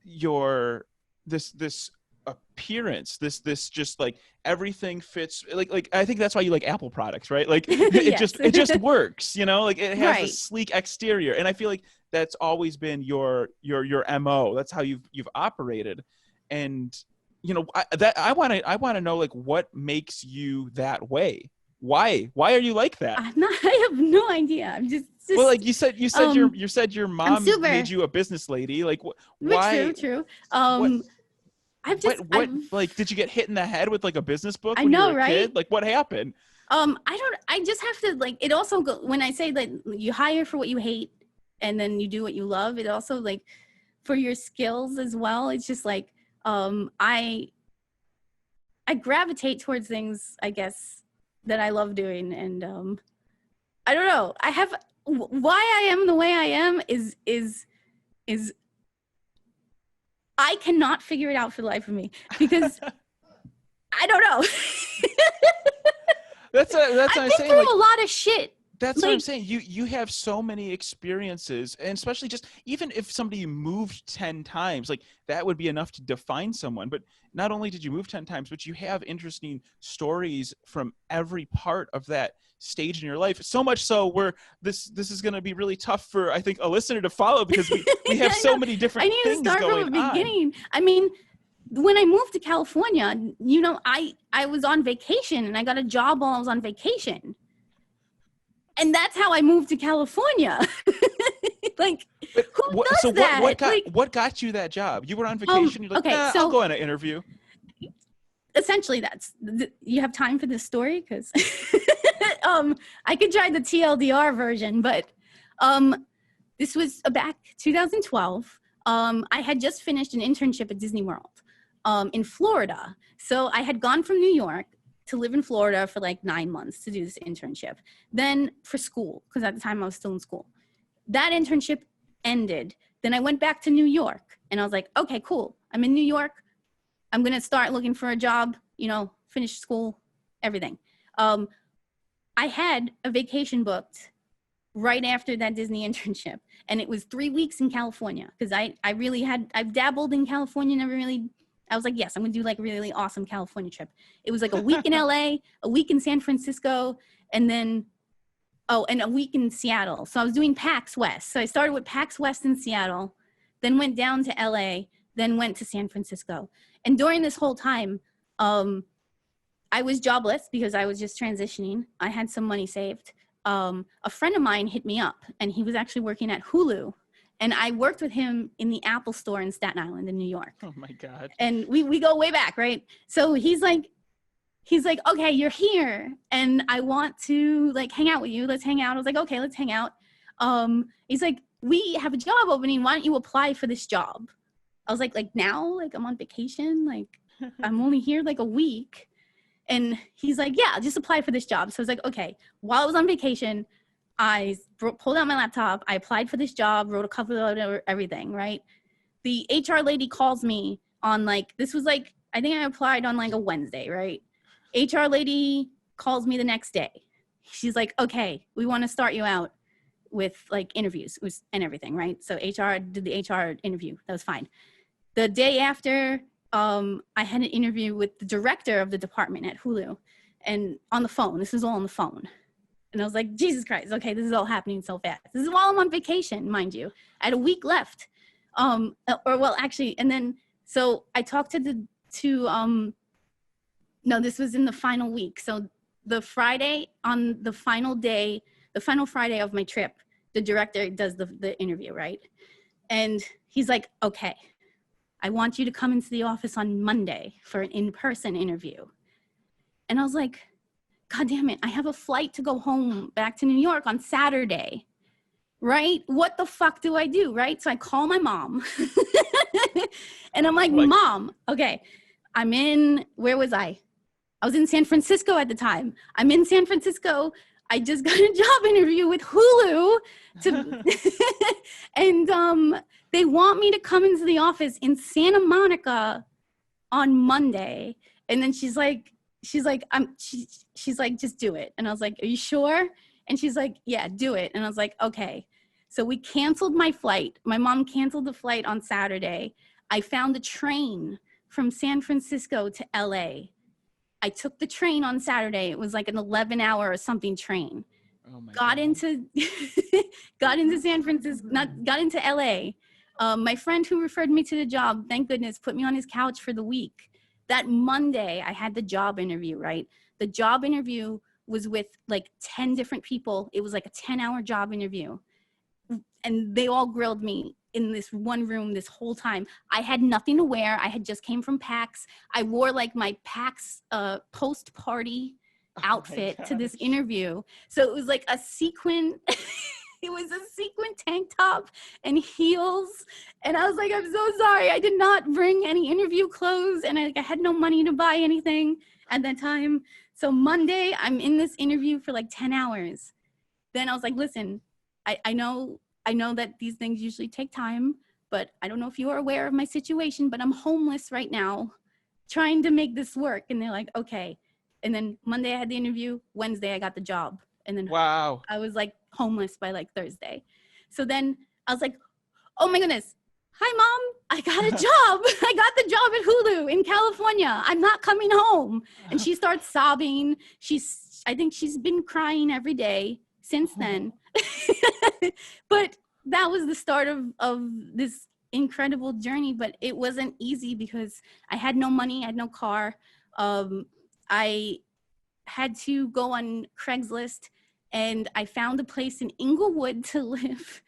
your this appearance, this just like everything fits, like I think that's why you like Apple products, right? Like Yes. it just works, like it has Right. this sleek exterior, and I feel like that's always been your MO. That's how you've operated. And I want to know, like, what makes you that way. Why are you like that? I have no idea. I'm just Well, like you said your I'm mom super. made you a business lady. Like, But why? true. What I've like, did you get hit in the head with like a business book I when you know, were a right? kid? Like, what happened? I just have to, like, it also when I say that you hire for what you hate and then you do what you love, it also, like, for your skills as well. It's just like, I gravitate towards things, I guess, that I love doing. And, I don't know. Why I am the way I am is I cannot figure it out for the life of me, because I don't know. That's what I've I'm been saying. through Like, a lot of shit. that's what I'm Like, saying. You have so many experiences, and especially just even if somebody moved 10 times, like that would be enough to define someone. But not only did you move 10 times, but you have interesting stories from every part of that stage in your life. So much so where this is going to be really tough for, I think, a listener to follow, because we have I so know. many I different need to things start going from the on. beginning. I mean, when I moved to California, I was on vacation and I got a job while I was on vacation. And that's how I moved to California. Like, But who does that? what got you that job? You were on vacation. You're like, okay, nah, so I'll go on an interview. essentially you have time for this story, because I could try the TLDR version, but this was back 2012. I had just finished an internship at Disney World in Florida. So I had gone from New York to live in Florida for like 9 months to do this internship. Then for school, because at the time I was still in school. That internship ended. Then I went back to New York, and I was like, okay, cool. I'm in New York. I'm going to start looking for a job, finish school, everything. I had a vacation booked right after that Disney internship, and it was 3 weeks in California, because I've dabbled in California, I was like, yes, I'm gonna do like a really awesome California trip. It was like a week in LA, a week in San Francisco, and then and a week in Seattle. So I was doing PAX West. So I started with PAX West in Seattle, then went down to LA, then went to San Francisco. And during this whole time, I was jobless because I was just transitioning. I had some money saved. A friend of mine hit me up, and he was actually working at Hulu. And I worked with him in the Apple store in Staten Island in New York. Oh my God. And we go way back, right? So he's like, okay, you're here and I want to like hang out with you. Let's hang out. I was like, okay, let's hang out. He's like, we have a job opening. Why don't you apply for this job? I was like now, like I'm on vacation. Like I'm only here like a week. And he's like, yeah, just apply for this job. So I was like, okay. While I was on vacation, I pulled out my laptop. I applied for this job, wrote a cover letter, everything, right? The HR lady calls me on this was I think I applied on a Wednesday, right? HR lady calls me the next day. She's like, okay, we want to start you out with interviews and everything, right? So HR did the HR interview. That was fine. The day after, I had an interview with the director of the department at Hulu, and on the phone. This is all on the phone. And I was like, Jesus Christ, okay, this is all happening so fast. This is while I'm on vacation, mind you. I had a week left. And then, so I talked no, this was in the final week. So the Friday, on the final day, the final Friday of my trip, the director does the interview, right? And he's like, okay, I want you to come into the office on Monday for an in-person interview. And I was like, God damn it, I have a flight to go home back to New York on Saturday, right? What the fuck do I do, right? So I call my mom And I'm like, Mom, okay, where was I? I was in San Francisco at the time. I'm in San Francisco. I just got a job interview with Hulu and they want me to come into the office in Santa Monica on Monday. And then she's like, she's like, just do it. And I was like, are you sure? And she's like, yeah, do it. And I was like, okay. So we canceled my flight. My mom canceled the flight on Saturday. I found a train from San Francisco to LA. I took the train on Saturday. It was like an 11-hour or something train. Oh my got God. into San Francisco, got into LA. My friend who referred me to the job, thank goodness, put me on his couch for the week. That Monday, I had the job interview, right? The job interview was with like 10 different people. It was like a 10-hour job interview. And they all grilled me in this one room this whole time. I had nothing to wear. I had just came from PAX. I wore like my PAX post-party outfit to this interview. So it was like a sequin. It was a sequin tank top and heels. And I was like, I'm so sorry. I did not bring any interview clothes. And I had no money to buy anything at that time. So Monday, I'm in this interview for like 10 hours. Then I was like, listen, I know that these things usually take time, but I don't know if you are aware of my situation, but I'm homeless right now trying to make this work. And they're like, okay. And then Monday I had the interview, Wednesday I got the job. And then Wow. I was like homeless by like Thursday. So then I was like, oh my goodness. Hi, Mom. I got a job. I got the job at Hulu in California. I'm not coming home. And she starts sobbing. I think she's been crying every day since then. But that was the start of this incredible journey. But it wasn't easy because I had no money. I had no car. I had to go on Craigslist and I found a place in Inglewood to live.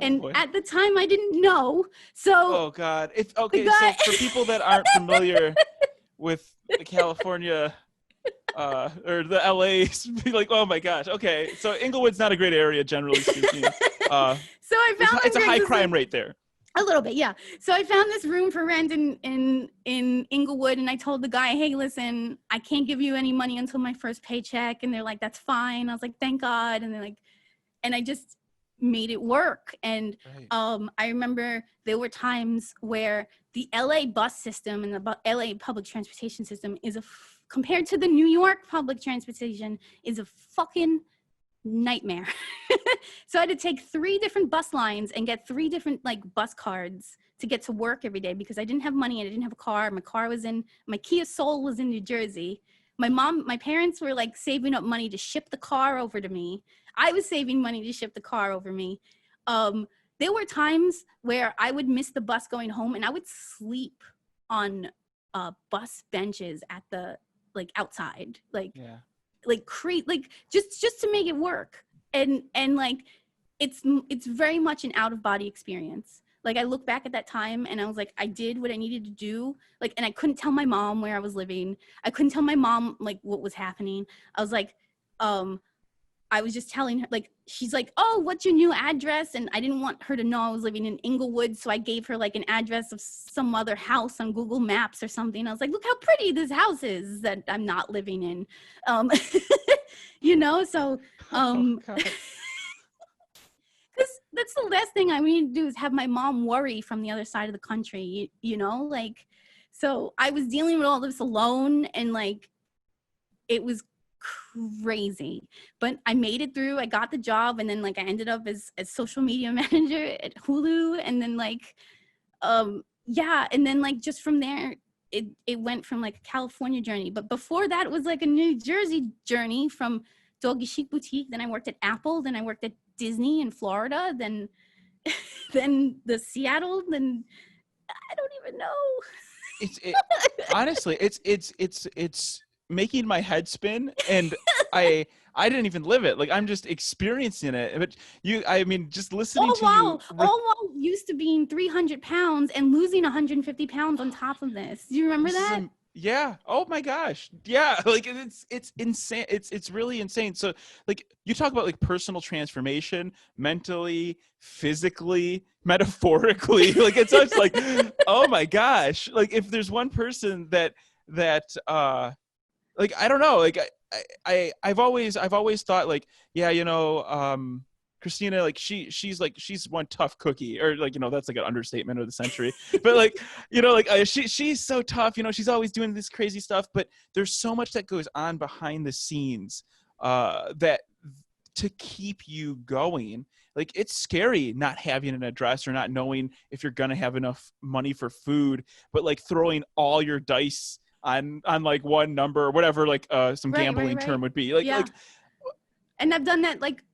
And at the time I didn't know. So oh God. It's okay. So for people that aren't familiar with the California or the LA, be like, oh my gosh. Okay. So Inglewood's not a great area, generally speaking. So I found it's a high crime rate there. A little bit, yeah. So I found this room for rent in Inglewood, and I told the guy, hey, listen, I can't give you any money until my first paycheck. And they're like, that's fine. I was like, thank God. And they're like, and I just made it work. And I remember there were times where the LA bus system and the LA public transportation system is compared to the New York public transportation is a fucking nightmare. So I had to take 3 different bus lines and get 3 different like bus cards to get to work every day because I didn't have money and I didn't have a car. My Kia Soul was in New Jersey. My parents were like saving up money to ship the car over to me. I was saving money to ship the car over me. There were times where I would miss the bus going home and I would sleep on bus benches at the like outside, like just to make it work. And like it's very much an out of body experience. Like I look back at that time and I was like, I did what I needed to do. Like, and I couldn't tell my mom where I was living. I couldn't tell my mom like what was happening. I was like, I was just telling her, like, she's like, oh, what's your new address? And I didn't want her to know I was living in Inglewood. So I gave her like an address of some other house on Google Maps or something. I was like, look how pretty this house is that I'm not living in. You know, so, because that's the last thing I need to do is have my mom worry from the other side of the country, you know, like, so I was dealing with all this alone and like, it was crazy, but I made it through. I got the job and then like I ended up as social media manager at Hulu. And then like, yeah. And then like, just from there, it went from like a California journey. But before that, it was like a New Jersey journey from Doggy Chic Boutique. Then I worked at Apple. Then I worked at Disney in Florida. Then the Seattle. Then I don't even know. Honestly, it's making my head spin, and I didn't even live it. Like I'm just experiencing it. But I mean, just listening to you. All while used to being 300 pounds and losing 150 pounds on top of this. Do you remember that? Yeah. Oh my gosh. Yeah. Like it's insane. It's really insane. So like you talk about like personal transformation, mentally, physically, metaphorically. Like it's just like, oh my gosh. Like if there's one person that like I don't know, like I've always thought like, yeah, Christina, like she's one tough cookie, or like, that's like an understatement of the century. But like, like she's so tough, she's always doing this crazy stuff, but there's so much that goes on behind the scenes that to keep you going. Like it's scary not having an address or not knowing if you're gonna have enough money for food, but like throwing all your dice on like one number or whatever, like some gambling term would be. Yeah. And I've done that like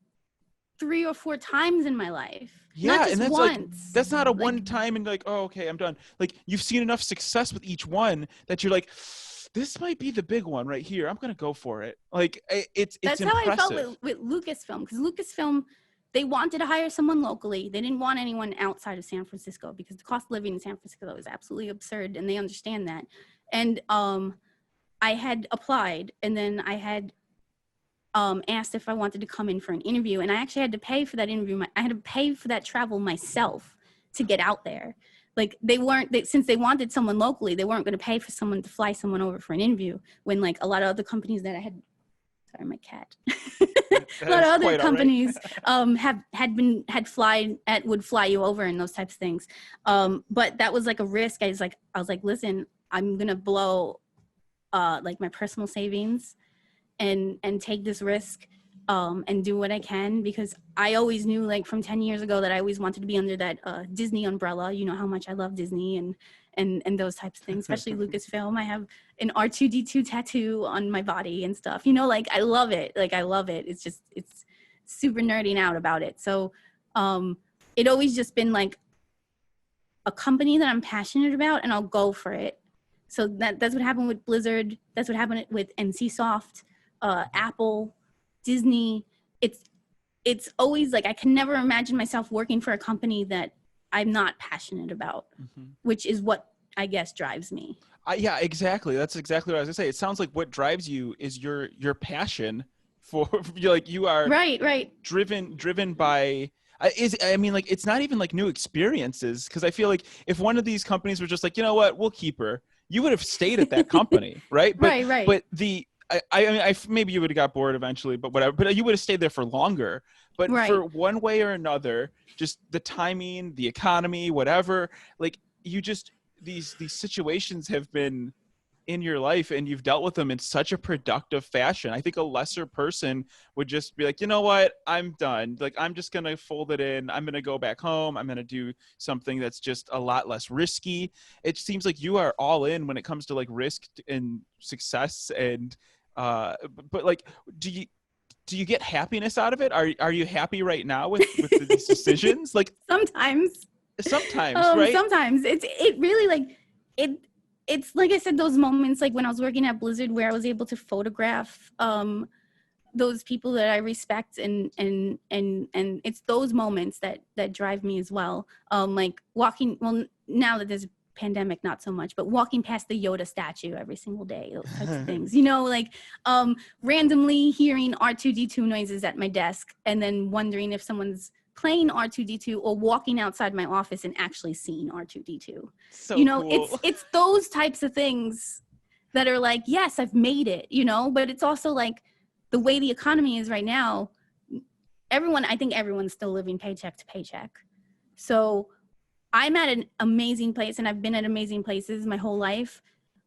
3 or 4 times in my life. Yeah, not just and that's once. like that's not a one time and like, oh okay, I'm done. Like you've seen enough success with each one that you're like, this might be the big one right here. I'm gonna go for it. Like it's that's impressive. how I felt with Lucasfilm, because Lucasfilm, they wanted to hire someone locally. They didn't want anyone outside of San Francisco because the cost of living in San Francisco is absolutely absurd, and they understand that. And I had applied, and then I had asked if I wanted to come in for an interview, and I actually had to pay for that interview. I had to pay for that travel myself to get out there. Like since they wanted someone locally, they weren't going to pay for someone to fly someone over for an interview, when like a lot of other companies that I had, sorry, my cat. A lot of other companies would fly you over and those types of things. But that was like a risk. I was like, listen, I'm going to blow like my personal savings and take this risk and do what I can, because I always knew, like from 10 years ago, that I always wanted to be under that Disney umbrella. You know how much I love Disney and those types of things, especially Lucasfilm. I have an R2D2 tattoo on my body and stuff, like I love it. It's super nerding out about it. So it always just been like a company that I'm passionate about, and I'll go for it. So that's what happened with Blizzard. That's what happened with NCSoft, Apple, Disney. It's always like, I can never imagine myself working for a company that I'm not passionate about, which is what I guess drives me. Yeah, exactly. That's exactly what I was gonna say. It sounds like what drives you is your passion for you are right driven by like it's not even like new experiences, because I feel like if one of these companies were just like, you know what, we'll keep her, you would have stayed at that company, right? But, right. But I mean, maybe you would have got bored eventually, but whatever. But you would have stayed there for longer. But for one way or another, just the timing, the economy, whatever, like these situations have been in your life, and you've dealt with them in such a productive fashion. I think a lesser person would just be like, you know what, I'm done. Like, I'm just going to fold it in. I'm going to go back home. I'm going to do something that's just a lot less risky. It seems like you are all in when it comes to like risk and success. And, but like, do you get happiness out of it? Are you happy right now with these decisions? Like sometimes, right? Sometimes it really like it's like I said, those moments like when I was working at Blizzard, where I was able to photograph those people that I respect, and it's those moments that drive me as well. Like walking, well, now that there's a pandemic, not so much, but walking past the Yoda statue every single day, those types of things, like randomly hearing R2D2 noises at my desk, and then wondering if someone's playing R2D2 or walking outside my office and actually seeing R2D2. So cool. It's those types of things that are like, yes, I've made it, but it's also like the way the economy is right now, I think everyone's still living paycheck to paycheck. So I'm at an amazing place, and I've been at amazing places my whole life,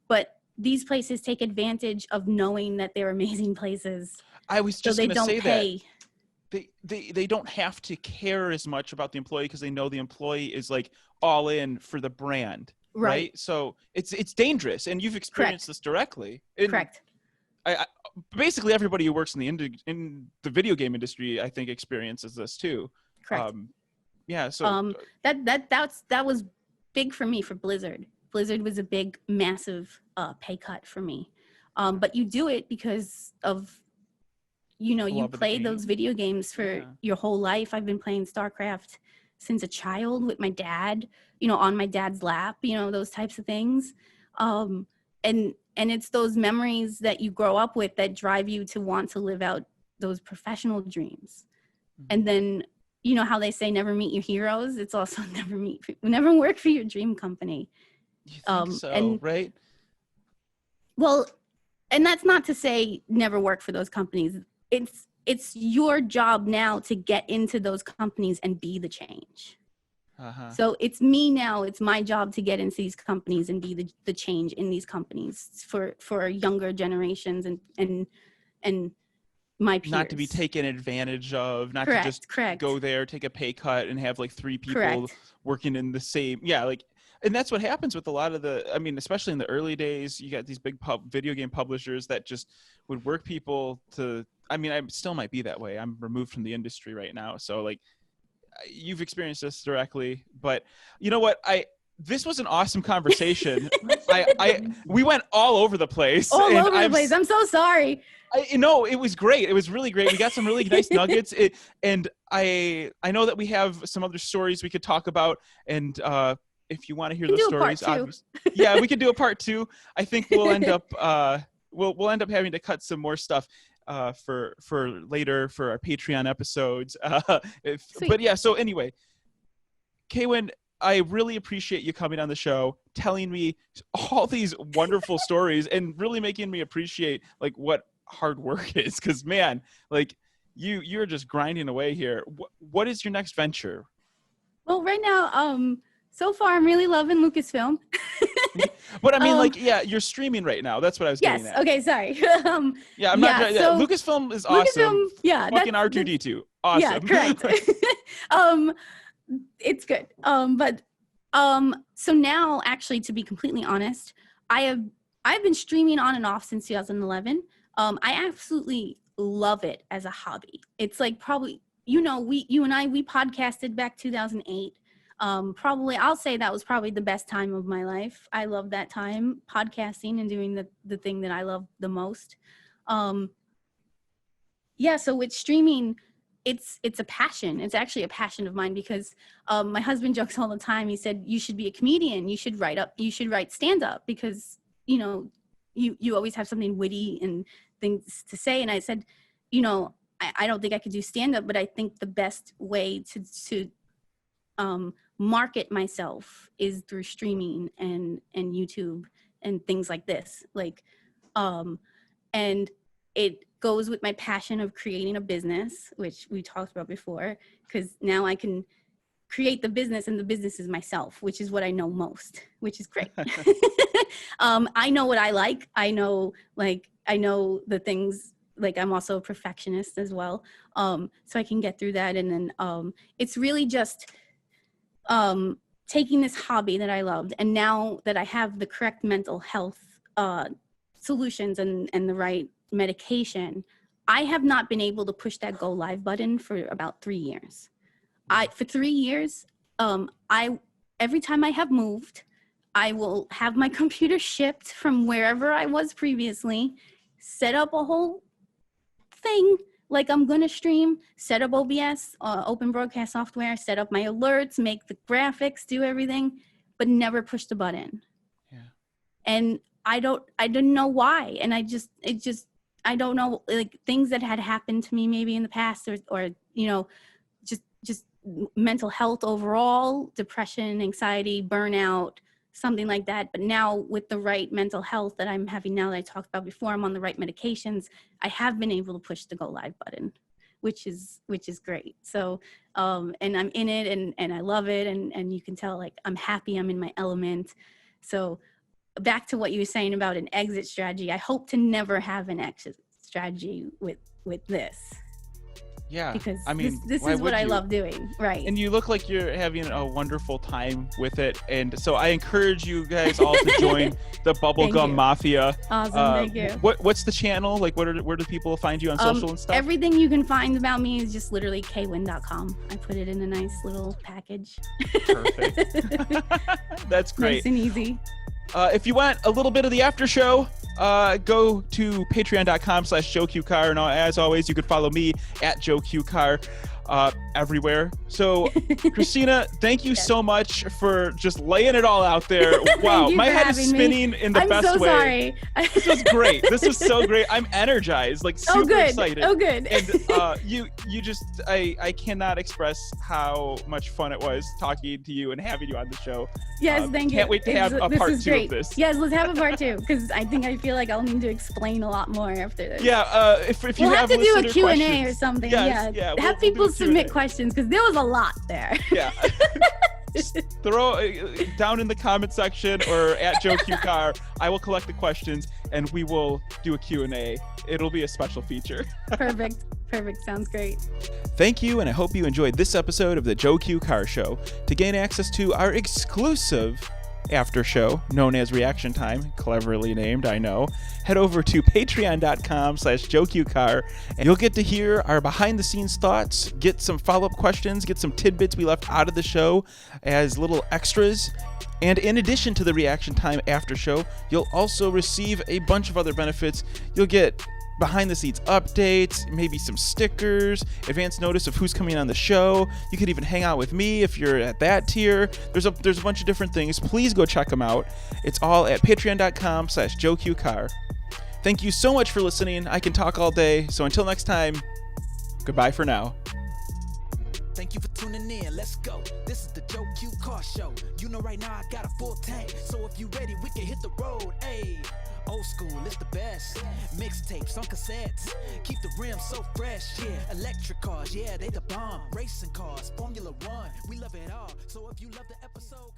but these places take advantage of knowing that they're amazing places. I was just going to say pay. that. They don't have to care as much about the employee, because they know the employee is like all in for the brand, right? So it's dangerous, and you've experienced this directly. Correct. I basically everybody who works in the video game industry, I think, experiences this too. Correct. Yeah. So that was big for me for Blizzard. Blizzard was a big, massive pay cut for me, but you do it because of you play those video games for your whole life. I've been playing StarCraft since a child with my dad, on my dad's lap, those types of things. and it's those memories that you grow up with that drive you to want to live out those professional dreams. And then, you know how they say never meet your heroes? It's also never work for your dream company. You think so, right? Well, and that's not to say never work for those companies. It's your job now to get into those companies and be the change. So it's me now. It's my job to get into these companies and be the change in these companies for younger generations and my peers. Not to be taken advantage of, not Correct, to just correct. go there, take a pay cut, and have like 3 people Correct. working in the same. Yeah, like, and that's what happens with a lot of the. I mean, especially in the early days, you got these big video game publishers that just would work people to. I mean, I still might be that way. I'm removed from the industry right now, so like. You've experienced this directly, but you know what? This was an awesome conversation. We went all over the place. I'm so sorry. No, it was great. It was really great. We got some really nice nuggets. And I know that we have some other stories we could talk about. And if you want to hear those stories, yeah, we could do a part 2. I think we'll end up we'll end up having to cut some more stuff. For later for our Patreon episodes. But yeah, so anyway, Kaewynn, I really appreciate you coming on the show, telling me all these wonderful stories and really making me appreciate like what hard work is. Cause man, like you're just grinding away here. What is your next venture? Well, right now, so far I'm really loving Lucasfilm. But I mean, like, yeah, you're streaming right now. That's what I was getting at. Yes. Okay. Sorry. Yeah, I'm not. Yeah, so Lucasfilm is awesome. Lucasfilm, yeah. Fucking R2D2. Awesome. Yeah, correct. It's good. So now, actually, to be completely honest, I've been streaming on and off since 2011. I absolutely love it as a hobby. It's like probably, you and I podcasted back 2008. Probably I'll say that was probably the best time of my life. I love that time, podcasting and doing the thing that I love the most. So with streaming, it's a passion. It's actually a passion of mine because my husband jokes all the time. He said, you should be a comedian. You should write stand up because, you always have something witty and things to say. And I said, I don't think I could do stand up, but I think the best way to market myself is through streaming and YouTube and things like this. And it goes with my passion of creating a business, which we talked about before, because now I can create the business and the business is myself, which is what I know most, which is great. I know what I like. I know the things, like I'm also a perfectionist as well. So I can get through that. And then it's really just taking this hobby that I loved, and now that I have the correct mental health solutions and the right medication, I have not been able to push that go live button for about 3 years. For 3 years, every time I have moved, I will have my computer shipped from wherever I was previously, set up a whole thing like I'm going to stream, set up OBS, open broadcast software, set up my alerts, make the graphics, do everything, but never push the button. Yeah. And I didn't know why. And I don't know, like things that had happened to me maybe in the past or just mental health overall, depression, anxiety, burnout, something like that. But now with the right mental health that I'm having now that I talked about before, I'm on the right medications, I have been able to push the go live button, which is great. So, and I'm in it and I love it. And you can tell like, I'm happy, I'm in my element. So back to what you were saying about an exit strategy, I hope to never have an exit strategy with this. Yeah, because I mean, this is what I love doing, right? And you look like you're having a wonderful time with it, and so I encourage you guys all to join the Bubblegum Mafia. Awesome, thank you. What's the channel? Like, where do people find you on social and stuff? Everything you can find about me is just literally Kaewynn.com. I put it in a nice little package. Perfect. That's great. Nice and easy. If you want a little bit of the after show, go to patreon.com/JoeQCar. And as always, you could follow me at JoeQCar. everywhere. So, Christina, thank you so much for just laying it all out there. Wow, my head is spinning in the best way. I'm so sorry. This was great. This was so great. I'm energized, like super excited. Oh, good. And you just, I cannot express how much fun it was talking to you and having you on the show. Yes, thank you. Can't wait to have a part 2 of this. Yes, let's have a part 2 because I feel like I'll need to explain a lot more after this. Yeah, if you have to do a listener Q&A questions, or something. yes, Yeah, we'll have do people a submit Q&A. questions because there was a lot there. Yeah. Just throw down in the comment section or at Joe Q Car. I will collect the questions and we will do a Q&A. It'll be a special feature. Perfect. Sounds great. Thank you, and I hope you enjoyed this episode of the Joe Q Car Show. To gain access to our exclusive after show known as Reaction Time, cleverly named, I know, head over to patreon.com/JoeQCar and you'll get to hear our behind the scenes thoughts, get some follow-up questions, get some tidbits we left out of the show as little extras. And in addition to the Reaction Time after show, you'll also receive a bunch of other benefits. You'll get behind the scenes updates, maybe some stickers, advance notice of who's coming on the show. You could even hang out with me if you're at that tier. There's a bunch of different things. Please go check them out. It's all at patreon.com/JoeQCar. Thank you so much for listening. I can talk all day. So until next time, goodbye for now. Thank you for tuning in. Let's go. This is the Joe Q Car Show. You know right now I got a full tank. So if you ready, we can hit the road. Ayy. Old school, it's the best. Mixtapes on cassettes. Keep the rims so fresh. Yeah. Electric cars, yeah, they the bomb. Racing cars, Formula One. We love it all. So if you love the episode.